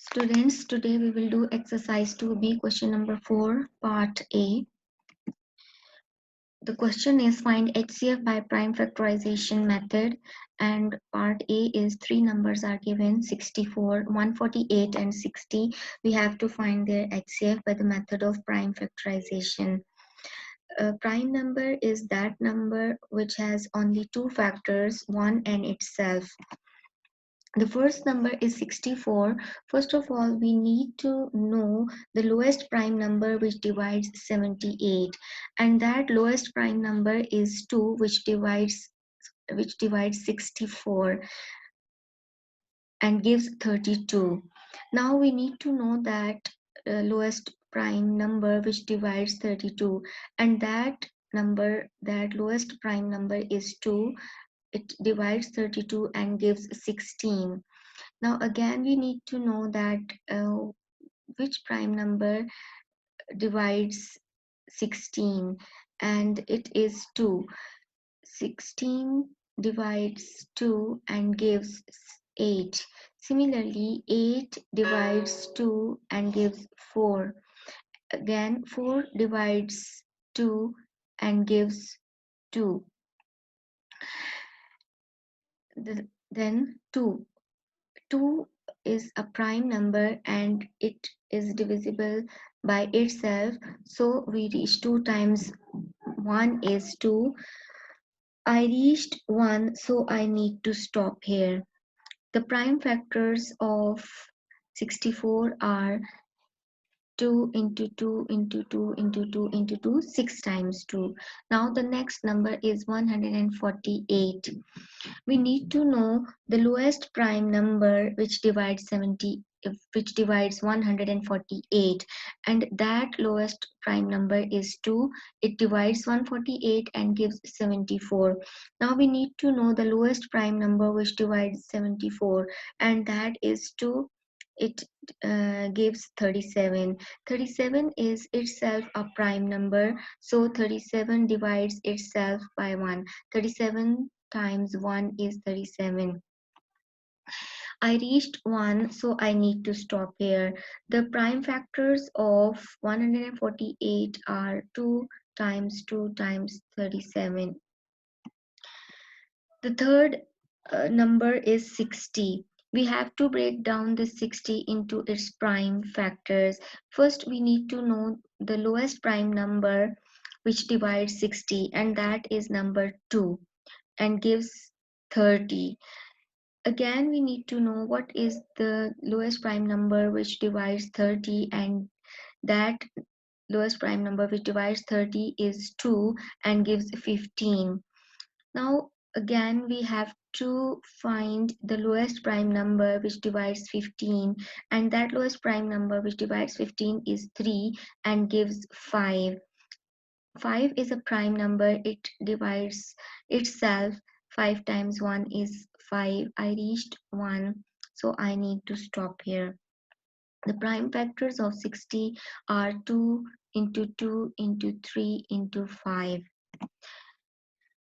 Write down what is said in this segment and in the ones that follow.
Students, today we will do exercise 2B, question number 4, part A. The question is find HCF by prime factorization method, and part A is three numbers are given 64, 148 and 60. We have to find their HCF by the method of prime factorization. A prime number is that number which has only two factors, 1 and itself. The first number is 64. First of all, we need to know the lowest prime number which divides 78, and that lowest prime number is 2, which divides 64 and gives 32. Now we need to know that lowest prime number which divides 32, and that lowest prime number is 2. It divides 32 and gives 16. Now again we need to know that which prime number divides 16, and it is 2. 16 divides 2 and gives 8. Similarly, 8 divides 2 and gives 4. Again, 4 divides 2 and gives 2. Then 2. 2 is a prime number and it is divisible by itself, so we reach 2 times 1 is 2. I reached 1, so I need to stop here. The prime factors of 64 are 2 into 2 into 2 into 2 into 2, 6 times 2. Now the next number is 148. We need to know the lowest prime number which divides 148, and that lowest prime number is 2. It divides 148 and gives 74. Now we need to know the lowest prime number which divides 74, and that is 2. It gives 37. 37 is itself a prime number, so 37 divides itself by 1. 37 times 1 is 37. I reached 1, so I need to stop here. The prime factors of 148 are 2 times 2 times 37. The third number is 60. We have to break down the 60 into its prime factors. First, we need to know the lowest prime number which divides 60, and that is number 2 and gives 30. Again, we need to know what is the lowest prime number which divides 30, and that lowest prime number which divides 30 is 2 and gives 15. Now again we have to find the lowest prime number which divides 15, and that lowest prime number which divides 15 is 3 and gives 5. 5 is a prime number, it divides itself. 5 times 1 is 5. I reached 1, so I need to stop here. The prime factors of 60 are 2 into 2 into 3 into 5.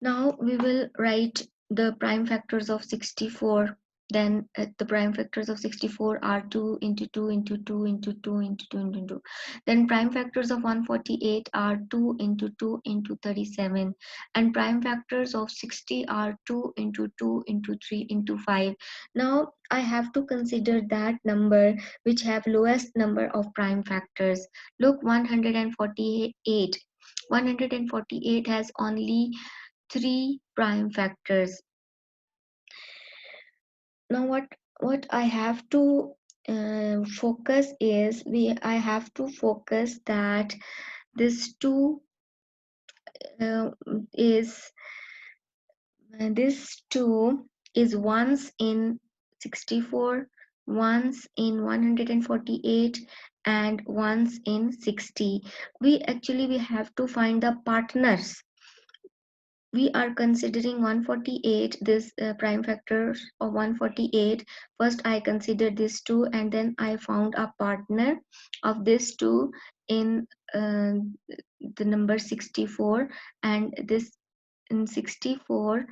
Now we will write the prime factors of 64. Then the prime factors of 64 are 2 into 2 into 2 into 2 into 2 into 2. Then prime factors of 148 are 2 into 2 into 37. And prime factors of 60 are 2 into 2 into 3 into 5. Now I have to consider that number which have lowest number of prime factors. Look, 148. 148 has only 3 prime factors. Now what I have to focus is I have to focus that this 2 is this 2 is once in 64, once in 148, and once in 60. We have to find the partners. We are considering 148, this prime factor of 148. First I considered this 2, and then I found a partner of this 2 in the number 64, and this in 64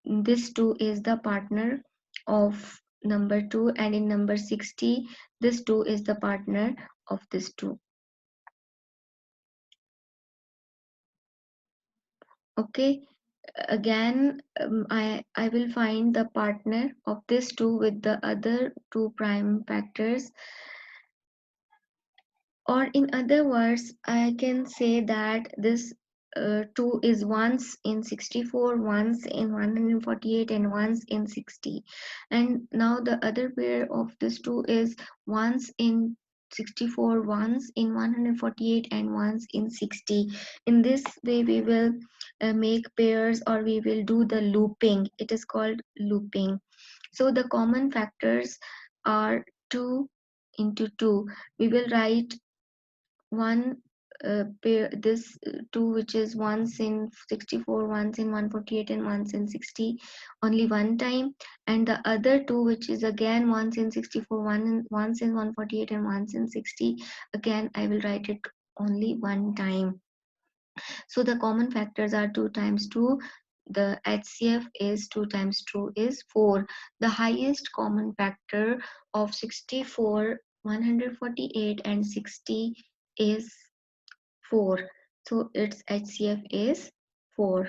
this 2 is the partner of number 2, and in number 60 this 2 is the partner of this 2. Okay, again I will find the partner of this 2 with the other two prime factors, or in other words I can say that this 2 is once in 64, once in 148, and once in 60, and now the other pair of this 2 is once in 64, once in 148, and once in 60. In this way we will make pairs, or we will do the looping. It is called looping. So the common factors are 2 into 2. We will write one pair, this 2 which is once in 64, once in 148, and once in 60 only one time, and the other 2 which is again once in 64, once in 148, and once in 60, again I will write it only one time. So the common factors are 2 times 2. The HCF is 2 times 2 is 4. The highest common factor of 64, 148, and 60 is 4. So its HCF is 4.